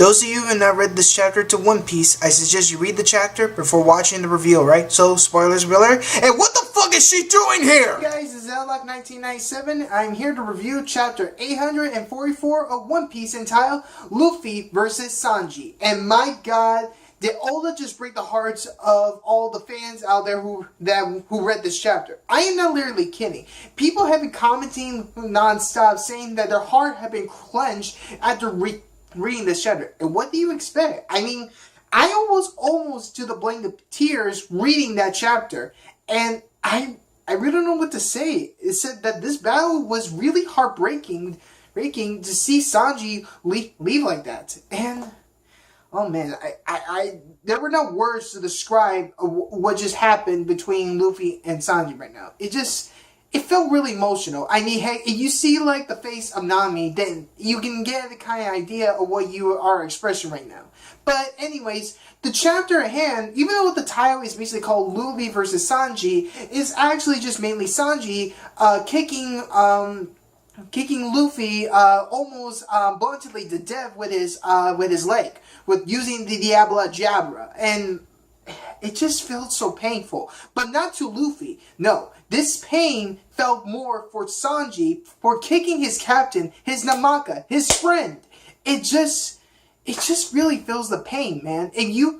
Those of you who have not read this chapter to One Piece, I suggest you read the chapter before watching the reveal, right? So, spoilers, alert. And what the fuck is she doing here? Hey guys, this is Zlock1997. I'm here to review chapter 844 of One Piece entitled Luffy vs. Sanji. And my god, did Oda just break the hearts of all the fans out there who read this chapter? I am not literally kidding. People have been commenting non-stop saying that their heart had been clenched after reading this chapter. And what do you expect? I mean, I was almost to the brink of tears reading that chapter. And I really don't know what to say. It said that this battle was really heartbreaking to see Sanji leave like that. And oh man, there were no words to describe what just happened between Luffy and Sanji right now. It felt really emotional. I mean, hey, if you see like the face of Nami, then you can get the kind of idea of what you are expressing right now. But anyways, the chapter at hand, even though the title is basically called Luffy versus Sanji, is actually just mainly Sanji kicking Luffy almost bluntly to death with his leg, with using the Diabla Jabra, and it just felt so painful. But not to Luffy. No, this pain felt more for Sanji for kicking his captain, his Namaka, his friend. It just really feels the pain, man. And even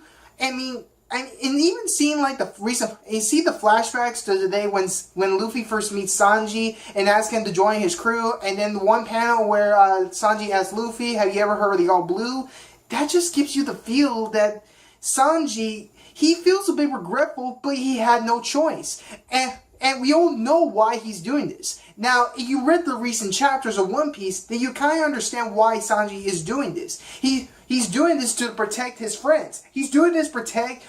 seeing like the recent, you see the flashbacks to the day when Luffy first meets Sanji and asks him to join his crew, and then the one panel where Sanji asks Luffy, "Have you ever heard of the All Blue?" That just gives you the feel that Sanji, he feels a bit regretful, but he had no choice, and we all know why he's doing this. Now, if you read the recent chapters of One Piece, then you kind of understand why Sanji is doing this. He's doing this to protect his friends. He's doing this to protect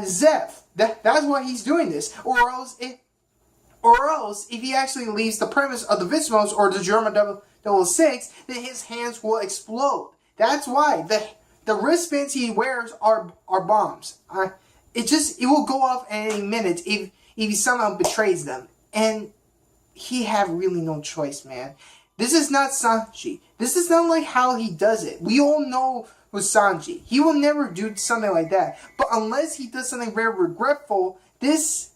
Zeph. That's why he's doing this. Or else, if he actually leaves the premise of the Vismos or the German 006, then his hands will explode. That's why the wristbands he wears are bombs. It will go off at any minute if he somehow betrays them. And he had really no choice, man. This is not Sanji. This is not like how he does it. We all know with Sanji, he will never do something like that. But unless he does something very regretful, this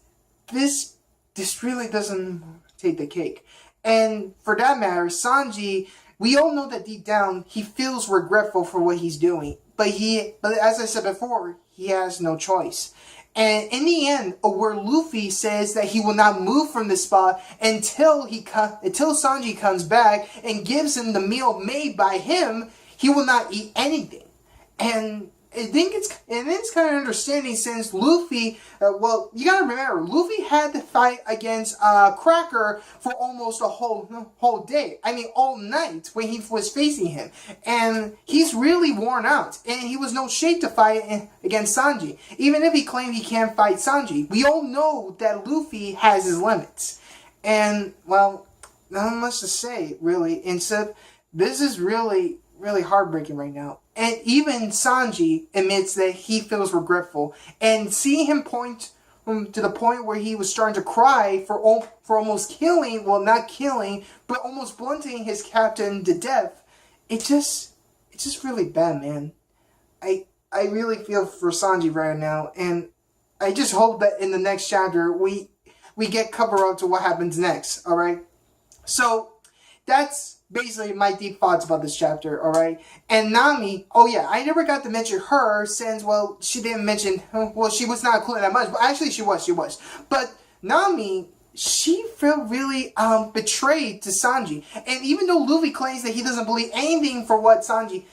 really doesn't take the cake. And for that matter, Sanji, we all know that deep down he feels regretful for what he's doing. But as I said before, he has no choice. And in the end, where Luffy says that he will not move from this spot until Sanji comes back and gives him the meal made by him, he will not eat anything. And I think it's kind of understanding since Luffy, well, you gotta remember, Luffy had to fight against Cracker for almost a whole day. I mean, all night when he was facing him. And he's really worn out. And he was no shape to fight against Sanji. Even if he claimed he can't fight Sanji, we all know that Luffy has his limits. And, well, not much to say, really. Instead, this is really heartbreaking right now. And even Sanji admits that he feels regretful. And seeing him point to the point where he was starting to cry for almost killing, well, not killing, but almost blunting his captain to death, it's just really bad, man. I really feel for Sanji right now, and I just hope that in the next chapter we get cover up to what happens next, alright? So, that's basically my deep thoughts about this chapter, alright? And Nami, oh yeah, I never got to mention her since, well, she didn't mention, well, she was not included that much, but actually she was. But Nami, she felt really betrayed to Sanji. And even though Luffy claims that he doesn't believe anything for what Sanji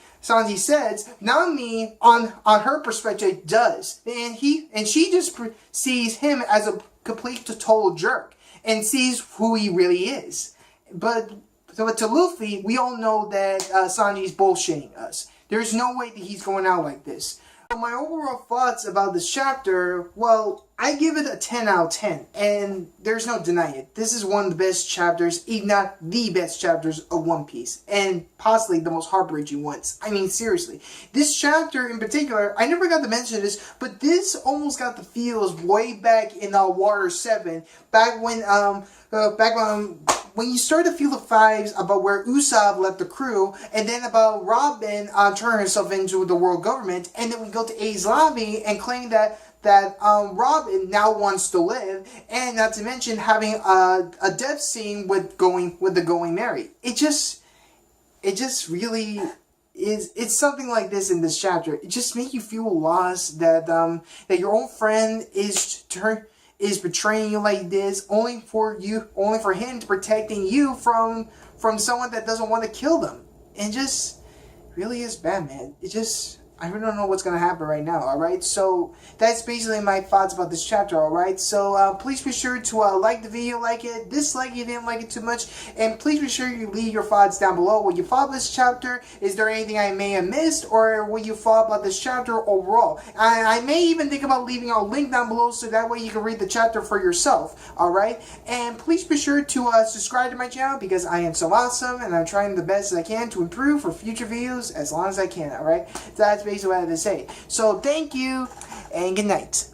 says, Nami, on her perspective, does. And she just sees him as a complete total jerk and sees who he really is. But to Luffy, we all know that Sanji's bullshitting us. There's no way that he's going out like this. So my overall thoughts about this chapter, well, I give it a 10 out of 10. And there's no denying it. This is one of the best chapters, if not the best chapters of One Piece. And possibly the most heartbreaking ones. I mean, seriously. This chapter in particular, I never got to mention this, but this almost got the feels way back in Water 7. Back when when you start to feel the vibes about where Usopp left the crew, and then about Robin turning herself into the world government, and then we go to A's lobby and claim that Robin now wants to live, and not to mention having a death scene with the going Mary. It just really is. It's something like this in this chapter. It just makes you feel lost that your own friend is betraying you like this, only for him to protecting you from someone that doesn't want to kill them. And just really is bad, man. I really don't know what's going to happen right now, alright? So, that's basically my thoughts about this chapter, alright? So, please be sure to like the video, like it, dislike it if you didn't like it too much, and please be sure you leave your thoughts down below. What you thought about this chapter? Is there anything I may have missed, or what you thought about this chapter overall? I may even think about leaving a link down below so that way you can read the chapter for yourself, alright? And please be sure to subscribe to my channel because I am so awesome, and I'm trying the best I can to improve for future videos as long as I can, alright? That's basically what I have to say. So thank you, and good night.